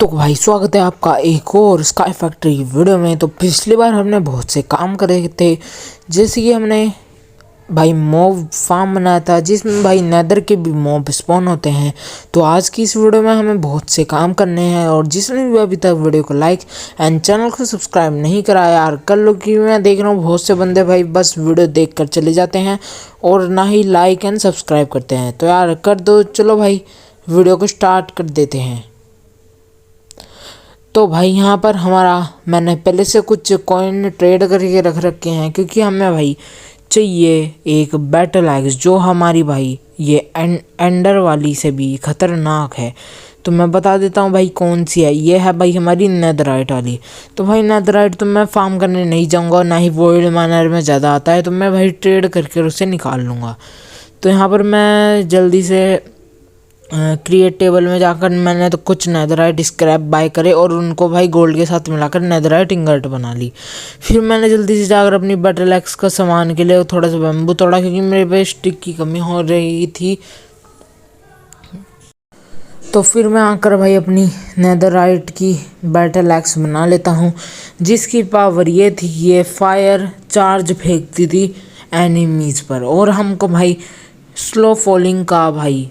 तो भाई स्वागत है आपका एक और स्काई फैक्ट्री वीडियो में। तो पिछली बार हमने बहुत से काम करे थे, जैसे कि हमने भाई मॉब फार्म बनाया था जिसमें भाई नेदर के भी मॉब स्पॉन होते हैं। तो आज की इस वीडियो में हमें बहुत से काम करने हैं, और जिसने भी अभी तक वीडियो को लाइक एंड चैनल को सब्सक्राइब नहीं करा यार कर लो, कि मैं देख रहा हूँ बहुत से बंदे भाई बस वीडियो देख कर चले जाते हैं और ना ही लाइक एंड सब्सक्राइब करते हैं। तो यार कर दो, चलो भाई वीडियो को स्टार्ट कर देते हैं। तो भाई यहाँ पर मैंने पहले से कुछ कॉइन ट्रेड करके रख रखे हैं, क्योंकि हमें भाई चाहिए एक बैटल एक्स जो हमारी भाई ये एंडर वाली से भी ख़तरनाक है। तो मैं बता देता हूँ भाई कौन सी है। ये है भाई हमारी नेदराइट वाली। तो भाई नेदराइट तो मैं फार्म करने नहीं जाऊँगा, ना ही वोइड माइनर में ज़्यादा आता है, तो मैं भाई ट्रेड करके उसे निकाल लूँगा। तो यहाँ पर मैं जल्दी से क्रिएट टेबल में जाकर मैंने तो कुछ नेदराइट स्क्रैप बाय करे और उनको भाई गोल्ड के साथ मिलाकर नेदराइट इंगट बना ली। फिर मैंने जल्दी से जाकर अपनी बैटल एक्स का सामान के लिए थोड़ा सा बैम्बू तोड़ा, क्योंकि मेरे पे स्टिक की कमी हो रही थी। तो फिर मैं आकर भाई अपनी नेदराइट की बैटल एक्स बना लेता हूँ, जिसकी पावर ये थी, ये फायर चार्ज फेंकती थी एनिमीज़ पर, और हमको भाई स्लो फॉलिंग का भाई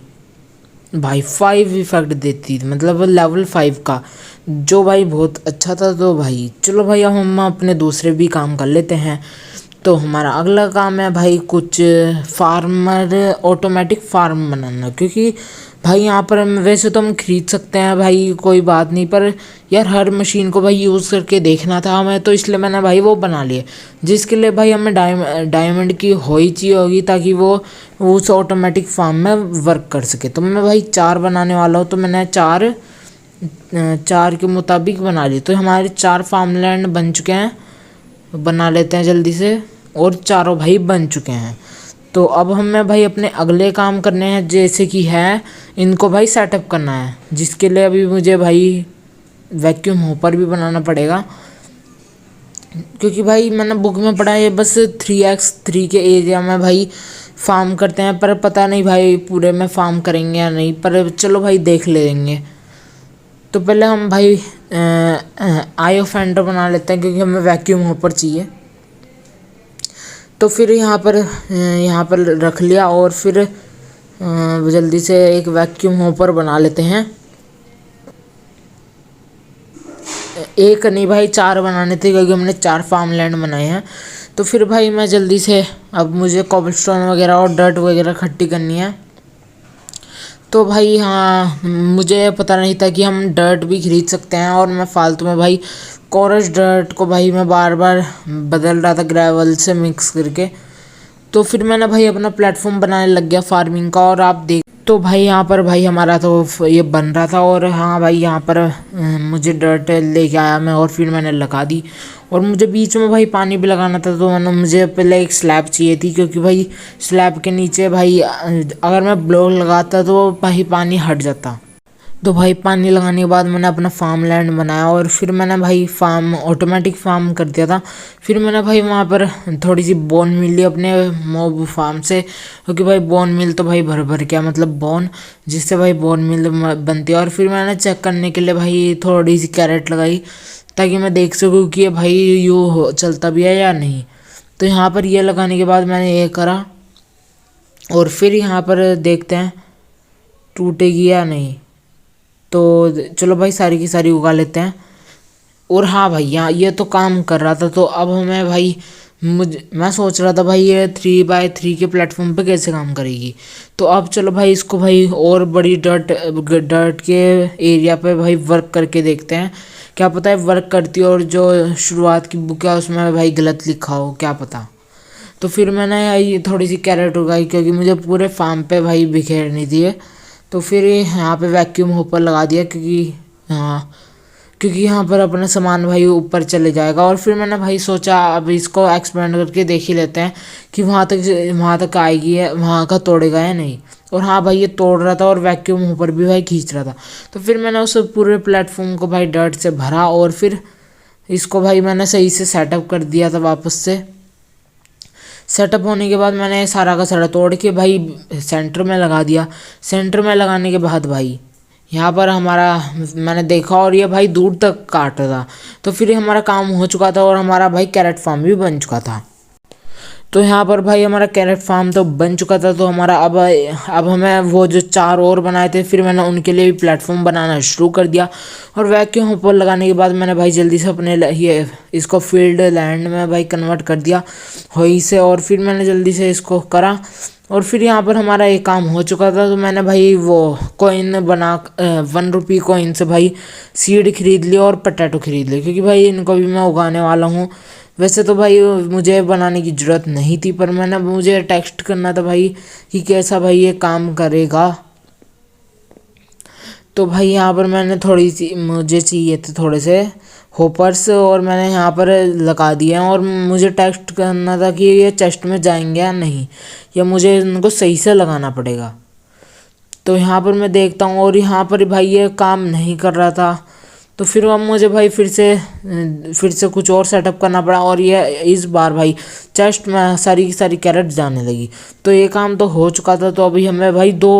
5 इफेक्ट देती थी, मतलब लेवल 5 का, जो भाई बहुत अच्छा था। तो भाई चलो भाई अब हम अपने दूसरे भी काम कर लेते हैं। तो हमारा अगला काम है भाई कुछ फार्मर ऑटोमेटिक फार्म बनाना, क्योंकि भाई यहाँ पर वैसे तो हम खरीद सकते हैं भाई, कोई बात नहीं, पर यार हर मशीन को भाई यूज़ करके देखना था हमें, तो इसलिए मैंने भाई वो बना लिए, जिसके लिए भाई हमें डायमंड की हो ही चाहिए होगी, ताकि वो उस ऑटोमेटिक फार्म में वर्क कर सके। तो मैं भाई 4 बनाने वाला हूँ, तो मैंने 4 के मुताबिक बना लिए। तो हमारे 4 फार्मलैंड बन चुके हैं, बना लेते हैं जल्दी से, और चारों भाई बन चुके हैं। तो अब हमें भाई अपने अगले काम करने हैं, जैसे कि है इनको भाई सेटअप करना है, जिसके लिए अभी मुझे भाई वैक्यूम होपर भी बनाना पड़ेगा, क्योंकि भाई मैंने बुक में पढ़ा है बस 3x3 के एरिया में भाई फार्म करते हैं, पर पता नहीं भाई पूरे में फार्म करेंगे या नहीं, पर चलो भाई देख लेंगे। तो पहले हम भाई आई ऑफ एंडर बना लेते हैं, क्योंकि हमें वैक्यूम होपर चाहिए। तो फिर यहाँ पर रख लिया, और फिर जल्दी से एक वैक्यूम होपर बना लेते हैं। एक नहीं भाई 4 बनाने थे, क्योंकि हमने 4 फार्मलैंड बनाए हैं। तो फिर भाई मैं जल्दी से अब मुझे कॉबलस्टोन वगैरह और डर्ट वगैरह इकट्ठी करनी है। तो भाई हाँ, मुझे पता नहीं था कि हम डर्ट भी खरीद सकते हैं, और मैं फालतू में भाई कोरस डर्ट को भाई मैं बार बार बदल रहा था ग्रेवल से मिक्स करके। तो फिर मैंने भाई अपना प्लेटफॉर्म बनाने लग गया फार्मिंग का, और आप देख तो भाई यहाँ पर भाई हमारा तो ये बन रहा था, और हाँ भाई यहाँ पर मुझे डर्ट लेके आया मैं, और फिर मैंने लगा दी, और मुझे बीच में भाई पानी भी लगाना था। तो मुझे पहले एक स्लैब चाहिए थी, क्योंकि भाई स्लैब के नीचे भाई अगर मैं ब्लॉक लगाता तो भाई पानी हट जाता। तो भाई पानी लगाने के बाद मैंने अपना फार्म लैंड बनाया, और फिर मैंने भाई फार्म ऑटोमेटिक फार्म कर दिया था। फिर मैंने भाई वहाँ पर थोड़ी सी बोन मिल ली अपने मॉब फार्म से, क्योंकि भाई बोन मिल तो भाई भर भर क्या मतलब बोन, जिससे भाई बोन मिल बनती है। और फिर मैंने चेक करने के लिए भाई थोड़ी सी कैरेट लगाई, ताकि मैं देख सकूँ कि ये भाई यूँ चलता भी है या नहीं। तो यहाँ पर ये लगाने के बाद मैंने ये करा, और फिर यहाँ पर देखते हैं टूटेगी या नहीं। तो चलो भाई सारी की सारी उगा लेते हैं। और हाँ भाई यहाँ ये तो काम कर रहा था, तो अब हमें भाई मैं सोच रहा था भाई ये 3x3 के प्लेटफॉर्म पे कैसे काम करेगी। तो अब चलो भाई इसको भाई और बड़ी डर्ट के एरिया पे भाई वर्क करके देखते हैं, क्या पता है वर्क करती हो, और जो शुरुआत की बुक है उसमें भाई गलत लिखा हो, क्या पता। तो फिर मैंने ये थोड़ी सी कैरेट उगाई, क्योंकि मुझे पूरे फार्म पे भाई बिखेरनी थी। तो फिर यहाँ पे वैक्यूम होपर लगा दिया, क्योंकि यहाँ पर अपना सामान भाई ऊपर चले जाएगा। और फिर मैंने भाई सोचा अब इसको एक्सपेंड करके देख ही लेते हैं कि वहाँ तक आएगी है, वहाँ का तोड़ेगा या नहीं। और हाँ भाई ये तोड़ रहा था, और वैक्यूम होपर भी भाई खींच रहा था। तो फिर मैंने उस पूरे प्लेटफॉर्म को भाई डर्ट से भरा, और फिर इसको भाई मैंने सही से सेटअप कर दिया था वापस से। सेटअप होने के बाद मैंने सारा का सारा तोड़ के भाई सेंटर में लगा दिया। सेंटर में लगाने के बाद भाई यहाँ पर हमारा मैंने देखा और ये भाई दूर तक काट रहा था। तो फिर हमारा काम हो चुका था और हमारा भाई कैरेट फार्म भी बन चुका था। तो यहाँ पर भाई हमारा कैरेट फार्म तो बन चुका था। तो हमारा अब हमें वो जो 4 और बनाए थे, फिर मैंने उनके लिए भी प्लेटफॉर्म बनाना शुरू कर दिया। और वैक्यूम ऊपर लगाने के बाद मैंने भाई जल्दी से अपने ये इसको फील्ड लैंड में भाई कन्वर्ट कर दिया वहीं से। और फिर मैंने जल्दी से इसको करा और फिर यहाँ पर हमारा एक काम हो चुका था। तो मैंने भाई वो कॉइन बना 1 रुपये कॉइन से भाई सीड खरीद लिया और पटेटो खरीद लिया, क्योंकि भाई इनको भी मैं उगाने वाला हूँ। वैसे तो भाई मुझे बनाने की ज़रूरत नहीं थी, पर मुझे टेस्ट करना था भाई कि कैसा भाई ये काम करेगा। तो भाई यहाँ पर मैंने थोड़ी सी मुझे चाहिए थे थोड़े से होपर्स और मैंने यहाँ पर लगा दिए हैं। और मुझे टेस्ट करना था कि ये चेस्ट में जाएंगे या नहीं, या मुझे इनको सही से लगाना पड़ेगा। तो यहाँ पर मैं देखता हूँ और यहाँ पर भाई ये काम नहीं कर रहा था। तो फिर अब मुझे भाई फिर से कुछ और सेटअप करना पड़ा। और ये इस बार भाई चेस्ट में सारी की सारी कैरेट जाने लगी। तो ये काम तो हो चुका था। तो अभी हमें भाई दो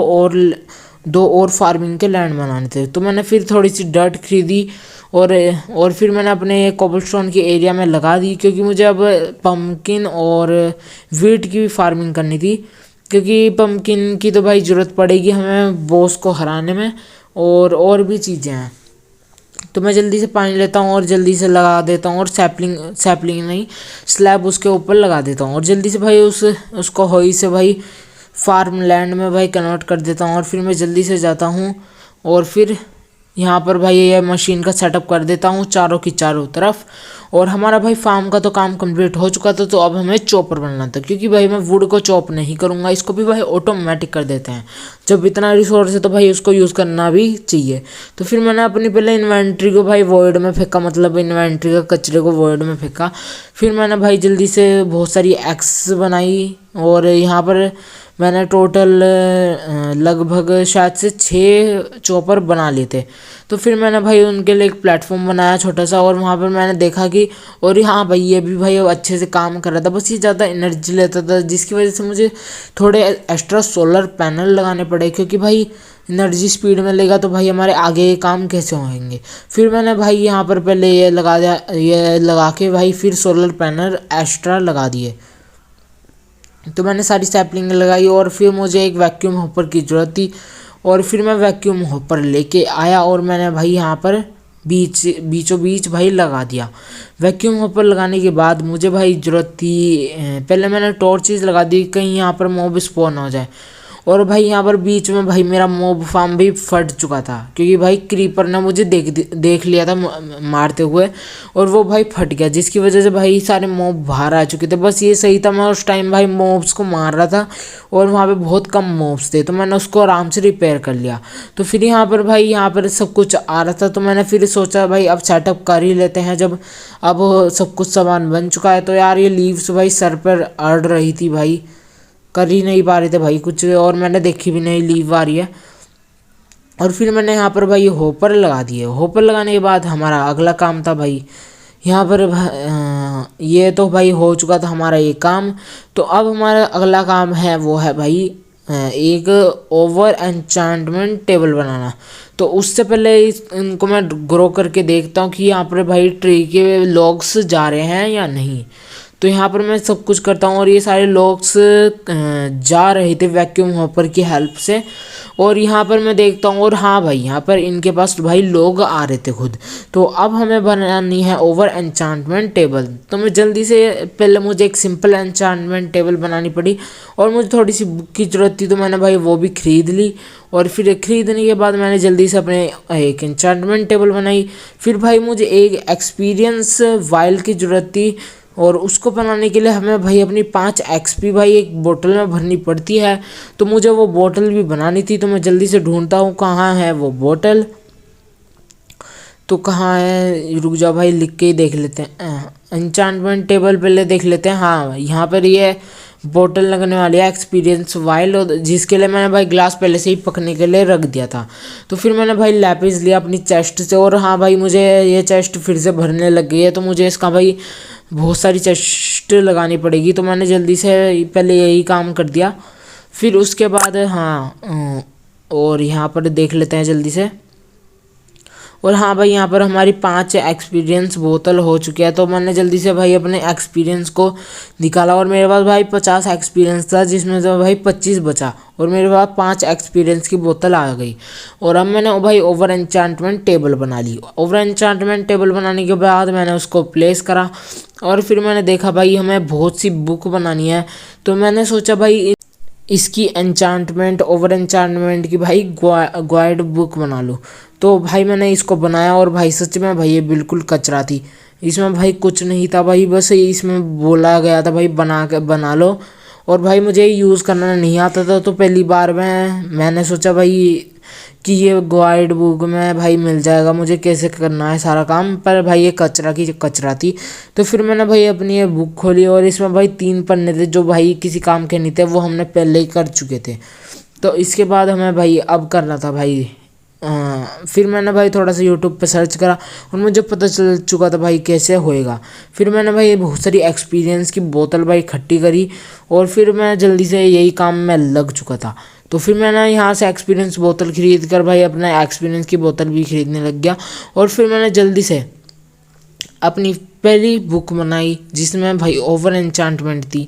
और फार्मिंग के लैंड बनाने थे। तो मैंने फिर थोड़ी सी डर्ट खरीदी और फिर मैंने अपने कोबलस्टोन के एरिया में लगा दी, क्योंकि मुझे अब पम्पकिन और वीट की भी फार्मिंग करनी थी। क्योंकि पम्पकिन की तो भाई ज़रूरत पड़ेगी हमें बॉस को हराने में, और भी चीज़ें हैं। तो मैं जल्दी से पानी लेता हूँ और जल्दी से लगा देता हूँ और सैपलिंग नहीं स्लैब उसके ऊपर लगा देता हूँ। और जल्दी से भाई उसको होई से भाई फार्म लैंड में भाई कन्वर्ट कर देता हूँ। और फिर मैं जल्दी से जाता हूँ और फिर यहाँ पर भाई ये मशीन का सेटअप कर देता हूँ चारों की चारों तरफ। और हमारा भाई फार्म का तो काम कंप्लीट हो चुका था। तो अब हमें चॉपर बनना था, क्योंकि भाई मैं वुड को चॉप नहीं करूँगा, इसको भी भाई ऑटोमेटिक कर देते हैं। जब इतना रिसोर्स है तो भाई उसको यूज़ करना भी चाहिए। तो फिर मैंने अपनी पहले इन्वेंट्री को भाई वॉइड में फेंका, मतलब इन्वेंट्री का कचरे को वॉइड में फेंका। फिर मैंने भाई जल्दी से बहुत सारी एक्स बनाई और यहाँ पर मैंने टोटल लगभग शायद से 6 चॉपर बना लिए थे। तो फिर मैंने भाई उनके लिए एक प्लेटफॉर्म बनाया छोटा सा, और वहाँ पर मैंने देखा कि और हाँ भाई ये भी भाई अच्छे से काम कर रहा था, बस ये ज़्यादा एनर्जी लेता था, जिसकी वजह से मुझे थोड़े एक्स्ट्रा सोलर पैनल लगाने पड़े। क्योंकि भाई एनर्जी स्पीड में लेगा तो भाई हमारे आगे ये काम कैसे होंगे। फिर मैंने भाई यहाँ पर पहले ये लगा दिया, ये लगा के भाई फिर सोलर पैनल एक्स्ट्रा लगा दिए। तो मैंने सारी सैपलिंग लगाई और फिर मुझे एक वैक्यूम हॉपर की ज़रूरत थी। और फिर मैं वैक्यूम हॉपर लेके आया और मैंने भाई यहाँ पर बीचों बीच भाई लगा दिया। वैक्यूम हॉपर लगाने के बाद मुझे भाई ज़रूरत थी, पहले मैंने टॉर्चेस लगा दी कहीं यहाँ पर मॉब स्पॉन हो जाए। और भाई यहाँ पर बीच में भाई मेरा मॉब फार्म भी फट चुका था, क्योंकि भाई क्रीपर ने मुझे देख लिया था मारते हुए, और वो भाई फट गया, जिसकी वजह से भाई सारे मॉब बाहर आ चुके थे। बस ये सही था, मैं उस टाइम भाई मॉब्स को मार रहा था और वहाँ पे बहुत कम मॉब्स थे, तो मैंने उसको आराम से रिपेयर कर लिया। तो फिर यहाँ पर भाई यहाँ पर सब कुछ आ रहा था, तो मैंने फिर सोचा भाई अब सेटअप कर ही लेते हैं। जब अब सब कुछ सामान बन चुका है तो यार ये लीव्स भाई सर पर अड़ रही थी भाई, कर ही नहीं पा रहे थे भाई कुछ, और मैंने देखी भी नहीं लीव आ रही है। और फिर मैंने यहाँ पर भाई होपर लगा दिए। होपर लगाने के बाद हमारा अगला काम था भाई यहाँ पर ये तो भाई हो चुका था हमारा ये काम। तो अब हमारा अगला काम है वो है भाई एक ओवर एन्चांटमेंट टेबल बनाना। तो उससे पहले इनको मैं ग्रो करके देखता हूँ कि यहाँ पर भाई ट्री के लॉग्स जा रहे हैं या नहीं। तो यहाँ पर मैं सब कुछ करता हूँ और ये सारे लॉग्स जा रहे थे वैक्यूम हॉपर की हेल्प से। और यहाँ पर मैं देखता हूँ और हाँ भाई यहाँ पर इनके पास भाई लोग आ रहे थे खुद। तो अब हमें बनानी है ओवर एन्चांटमेंट टेबल। तो मैं जल्दी से पहले मुझे एक सिंपल एन्चांटमेंट टेबल बनानी पड़ी और मुझे थोड़ी सी बुक की ज़रूरत थी, तो मैंने भाई वो भी ख़रीद ली। और फिर खरीदने के बाद मैंने जल्दी से अपने एक एन्चांटमेंट टेबल बनाई। फिर भाई मुझे एक एक्सपीरियंस वाइल की ज़रूरत थी, और उसको बनाने के लिए हमें भाई अपनी 5 XP भाई एक बोतल में भरनी पड़ती है। तो मुझे वो बोतल भी बनानी थी, तो मैं जल्दी से ढूंढता हूँ कहाँ है वो बोतल। तो कहाँ है, रुक जाओ भाई लिख के ही देख लेते हैं। एन्चांटमेंट टेबल पहले देख लेते हैं। हाँ यहाँ पर ये बोतल लगने वाली है एक्सपीरियंस वाइल, जिसके लिए मैंने भाई ग्लास पहले से ही पकने के लिए रख दिया था। तो फिर मैंने भाई लैपिस लिया अपनी चेस्ट से, और हाँ भाई मुझे ये चेस्ट फिर से भरने लग गई है, तो मुझे इसका भाई बहुत सारी चेस्ट लगानी पड़ेगी। तो मैंने जल्दी से पहले यही काम कर दिया। फिर उसके बाद हाँ और यहाँ पर देख लेते हैं जल्दी से। और हाँ भाई, यहाँ पर हमारी 5 एक्सपीरियंस बोतल हो चुकी है। तो मैंने जल्दी से भाई अपने एक्सपीरियंस को निकाला और मेरे पास भाई 50 एक्सपीरियंस था, जिसमें से भाई 25 बचा और मेरे पास 5 एक्सपीरियंस की बोतल आ गई। और अब मैंने भाई ओवर एन्चांटमेंट टेबल बना ली। ओवर एन्चांटमेंट टेबल बनाने के बाद मैंने उसको प्लेस करा और फिर मैंने देखा भाई हमें बहुत सी बुक बनानी है। तो मैंने सोचा भाई इसकी एन्चांटमेंट, ओवर एन्चांटमेंट की भाई गाइड बुक बना लूँ। तो भाई मैंने इसको बनाया और भाई सच में भाई ये बिल्कुल कचरा थी। इसमें भाई कुछ नहीं था भाई, बस इसमें बोला गया था भाई बना लो। और भाई मुझे यूज़ करना नहीं आता था, तो पहली बार मैंने सोचा भाई कि ये गाइड बुक में भाई मिल जाएगा मुझे कैसे करना है सारा काम, पर भाई ये कचरा थी। तो फिर मैंने भाई अपनी ये बुक खोली और इसमें भाई 3 पन्ने थे जो भाई किसी काम के नहीं थे, वो हमने पहले ही कर चुके थे। तो इसके बाद हमें भाई अब करना था भाई फिर मैंने भाई थोड़ा सा यूट्यूब पे सर्च करा और मुझे पता चल चुका था भाई कैसे होएगा। फिर मैंने भाई बहुत सारी एक्सपीरियंस की बोतल भाई इकट्ठी करी और फिर मैं जल्दी से यही काम में लग चुका था। तो फिर मैंने यहाँ से एक्सपीरियंस बोतल खरीद कर भाई अपना एक्सपीरियंस की बोतल भी खरीदने लग गया। और फिर मैंने जल्दी से अपनी पहली बुक बनाई जिसमें भाई ओवर एन्चांटमेंट थी।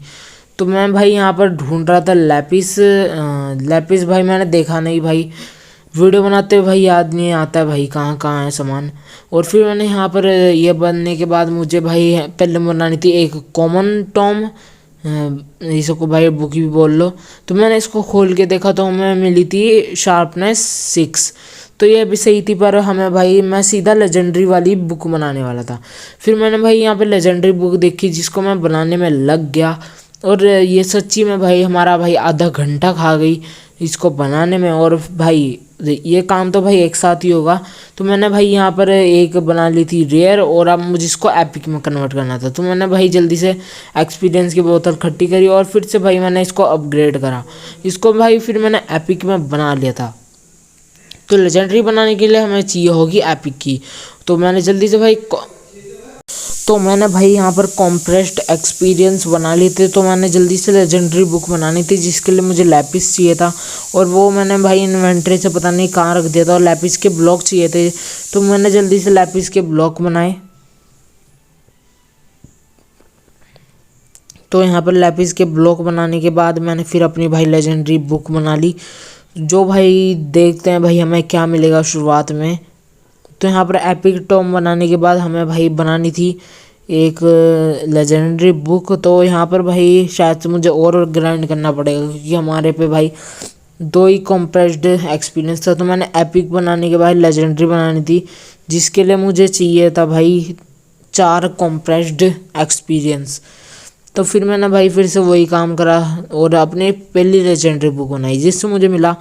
तो मैं भाई यहाँ पर ढूंढ रहा था लैपिस भाई मैंने देखा नहीं भाई, वीडियो बनाते हुए भाई याद नहीं आता है भाई कहाँ कहाँ है सामान। और फिर मैंने यहाँ पर ये बनने के बाद मुझे भाई पहले बनानी थी एक कॉमन टॉम, इसको भाई बुक भी बोल लो। तो मैंने इसको खोल के देखा तो हमें मिली थी शार्पनेस 6। तो ये भी सही थी, पर हमें भाई मैं सीधा लेजेंडरी वाली बुक बनाने वाला था। फिर मैंने भाई यहाँ पे लेजेंडरी बुक देखी जिसको मैं बनाने में लग गया और ये सच्ची में भाई हमारा भाई आधा घंटा खा गई इसको बनाने में। और भाई ये काम तो भाई एक साथ ही होगा। तो मैंने भाई यहाँ पर एक बना ली थी रेयर और अब मुझे इसको एपिक में कन्वर्ट करना था। तो मैंने भाई जल्दी से एक्सपीरियंस की बोतल इकट्ठी करी और फिर से भाई मैंने इसको अपग्रेड करा। इसको भाई फिर मैंने एपिक में बना लिया था। तो लेजेंडरी बनाने के लिए हमें चाहिए होगी एपिक की। तो मैंने जल्दी से भाई यहाँ पर कॉम्प्रेस्ड एक्सपीरियंस बना लिए थे। तो मैंने जल्दी से लेजेंडरी बुक बनानी थी जिसके लिए मुझे लैपिस चाहिए था और वो मैंने भाई इन्वेंटरी से पता नहीं कहाँ रख दिया था। और लैपिस के ब्लॉक चाहिए थे तो मैंने जल्दी से लैपिस के ब्लॉक बनाए। तो यहाँ पर लैपिस के ब्लॉक बनाने के बाद मैंने फिर अपनी भाई लेजेंडरी बुक बना ली, जो भाई देखते हैं भाई हमें क्या मिलेगा शुरुआत में। तो यहाँ पर एपिक टॉम बनाने के बाद हमें भाई बनानी थी एक लेजेंडरी बुक। तो यहाँ पर भाई शायद से मुझे और ग्राइंड करना पड़ेगा क्योंकि हमारे पे भाई 2 ही कॉम्प्रेस्ड एक्सपीरियंस था। तो मैंने एपिक बनाने के बाद लेजेंडरी बनानी थी जिसके लिए मुझे चाहिए था भाई 4 कॉम्प्रेस्ड एक्सपीरियंस। तो फिर मैंने भाई फिर से वही काम करा और अपने पहली लेजेंडरी बुक बनाई जिससे मुझे मिला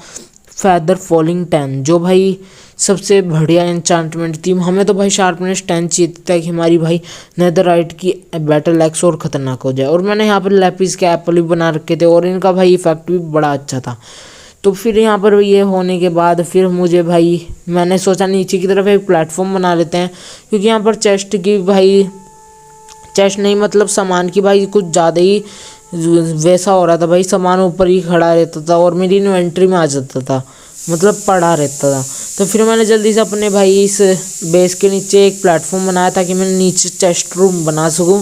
फेदर फॉलिंग 10, जो भाई सबसे बढ़िया एन्चांटमेंट थी। हमें तो भाई शार्पनेस 10 चाहिए ताकि हमारी भाई नेदरराइट की बैटल एक्स और ख़तरनाक हो जाए। और मैंने यहाँ पर लैपिस के एप्पल भी बना रखे थे और इनका भाई इफेक्ट भी बड़ा अच्छा था। तो फिर यहाँ पर ये होने के बाद फिर मुझे भाई मैंने सोचा नीचे की तरफ एक प्लेटफॉर्म बना लेते हैं क्योंकि यहाँ पर चेस्ट की भाई चेस्ट नहीं मतलब सामान की भाई कुछ ज़्यादा ही वैसा हो रहा था भाई, सामान ऊपर ही खड़ा रहता था और मेरी इन्वेंट्री में आ जाता था, मतलब पड़ा रहता था। तो फिर मैंने जल्दी से अपने भाई इस बेस के नीचे एक प्लेटफॉर्म बनाया ताकि मैं नीचे चेस्ट रूम बना सकूं,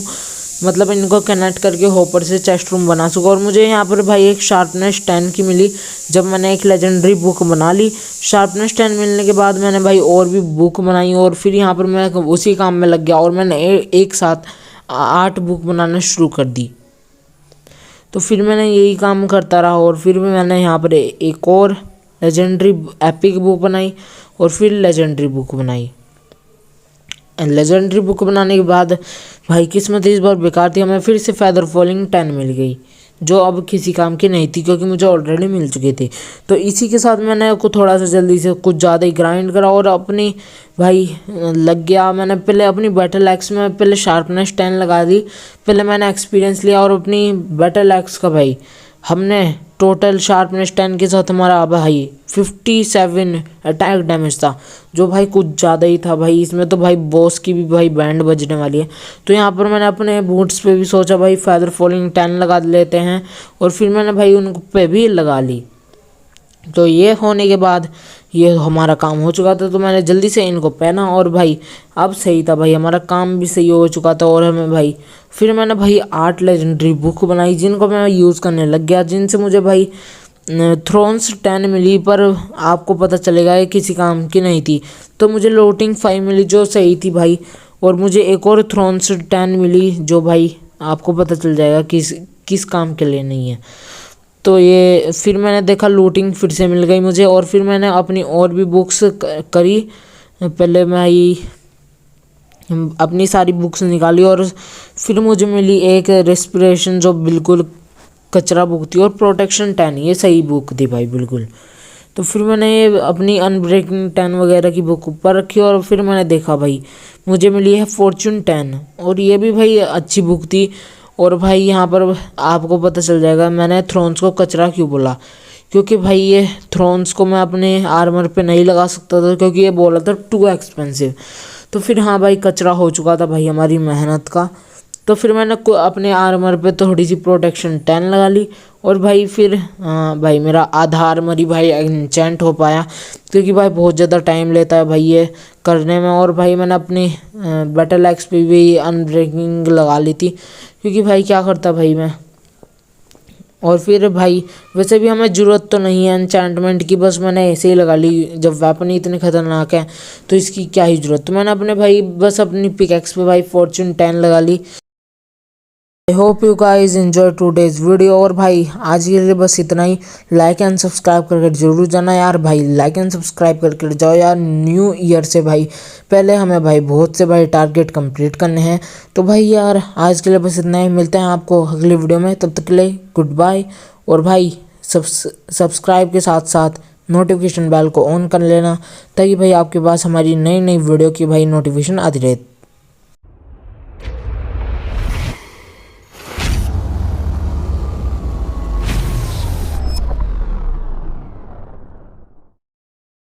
मतलब इनको कनेक्ट करके होपर से चेस्ट रूम बना सकूं। और मुझे यहाँ पर भाई एक शार्पनेस 10 की मिली जब मैंने एक लेजेंडरी बुक बना ली। शार्पनेस 10 मिलने के बाद मैंने भाई और भी बुक बनाई और फिर यहाँ पर मैं उसी काम में लग गया और मैंने एक साथ 8 बुक बनाना शुरू कर दी। तो फिर मैंने यही काम करता रहा और फिर भी मैंने यहाँ पर एक और लेजेंडरी एपिक बुक बनाई और फिर लेजेंडरी बुक बनाई। लेजेंडरी बुक बनाने के बाद भाई किस्मत इस बार बेकार थी, हमें फिर से फेदर फॉलिंग 10 मिल गई जो अब किसी काम की नहीं थी क्योंकि मुझे ऑलरेडी मिल चुके थे। तो इसी के साथ मैंने को थोड़ा सा जल्दी से कुछ ज़्यादा ही ग्राइंड करा और अपनी भाई लग गया। मैंने पहले अपनी बैटल एक्स में पहले शार्पनेस 10 लगा दी, पहले मैंने एक्सपीरियंस लिया और अपनी बैटल एक्स का भाई हमने टोटल शार्पनेस 10 के साथ हमारा भाई 57 अटैक डैमेज था जो भाई कुछ ज़्यादा ही था भाई। इसमें तो भाई बॉस की भी भाई बैंड बजने वाली है। तो यहाँ पर मैंने अपने बूट्स पे भी सोचा भाई फेदर फॉलिंग 10 लगा लेते हैं और फिर मैंने भाई उन पे भी लगा ली। तो ये होने के बाद ये हमारा काम हो चुका था, तो मैंने जल्दी से इनको पहना और भाई अब सही था भाई, हमारा काम भी सही हो चुका था। और हमें भाई फिर मैंने भाई 8 लेजेंडरी बुक बनाई जिनको मैं यूज़ करने लग गया, जिनसे मुझे भाई थ्रोन्स 10 मिली, पर आपको पता चलेगा ये किसी काम की नहीं थी। तो मुझे लोटिंग 5 मिली जो सही थी भाई, और मुझे एक और थ्रोन्स 10 मिली जो भाई आपको पता चल जाएगा किस किस काम के लिए नहीं है। तो ये फिर मैंने देखा लूटिंग फिर से मिल गई मुझे, और फिर मैंने अपनी और भी बुक्स करी। पहले मैं ये अपनी सारी बुक्स निकाली और फिर मुझे मिली एक रेस्पिरेशन जो बिल्कुल कचरा बुक थी, और प्रोटेक्शन 10 ये सही बुक थी भाई बिल्कुल। तो फिर मैंने ये अपनी अनब्रेकिंग 10 वगैरह की बुक ऊपर रखी, और फिर मैंने देखा भाई मुझे मिली है फॉर्चून 10, और ये भी भाई अच्छी बुक थी। और भाई यहाँ पर आपको पता चल जाएगा मैंने थ्रोन्स को कचरा क्यों बोला, क्योंकि भाई ये थ्रोन्स को मैं अपने आर्मर पे नहीं लगा सकता था, क्योंकि ये बोला था टू एक्सपेंसिव। तो फिर हाँ भाई कचरा हो चुका था भाई हमारी मेहनत का। तो फिर मैंने अपने आर्मर पे थोड़ी सी प्रोटेक्शन 10 लगा ली, और भाई फिर भाई मेरा आधा आर्मर ही भाई एन्चेंट हो पाया, क्योंकि भाई बहुत ज़्यादा टाइम लेता है भाई ये करने में। और भाई मैंने अपनी बैटल एक्स पे भी अनब्रेकिंग लगा ली थी, क्योंकि भाई क्या करता भाई मैं। और फिर भाई वैसे भी हमें ज़रूरत तो नहीं है एन्चेंटमेंट की, बस मैंने ऐसे ही लगा ली, जब वेपन ही इतने खतरनाक है तो इसकी क्या ही ज़रूरत। तो मैंने अपने भाई बस अपनी पिकैक्स पे भाई फॉर्चून 10 लगा ली। I hope you guys enjoy today's video. और भाई आज के लिए बस इतना ही। लाइक एंड सब्सक्राइब करके जरूर जाना यार भाई, लाइक एंड सब्सक्राइब करके जाओ यार। न्यू ईयर से भाई पहले हमें भाई बहुत से भाई टारगेट कंप्लीट करने हैं। तो भाई यार आज के लिए बस इतना ही, मिलते हैं आपको अगली वीडियो में, तब तक के लिए गुड बाय। और भाई सब्सक्राइब के साथ साथ नोटिफिकेशन बेल को ऑन कर लेना, ताकि भाई आपके पास हमारी नई नई वीडियो की भाई नोटिफिकेशन आती रहे।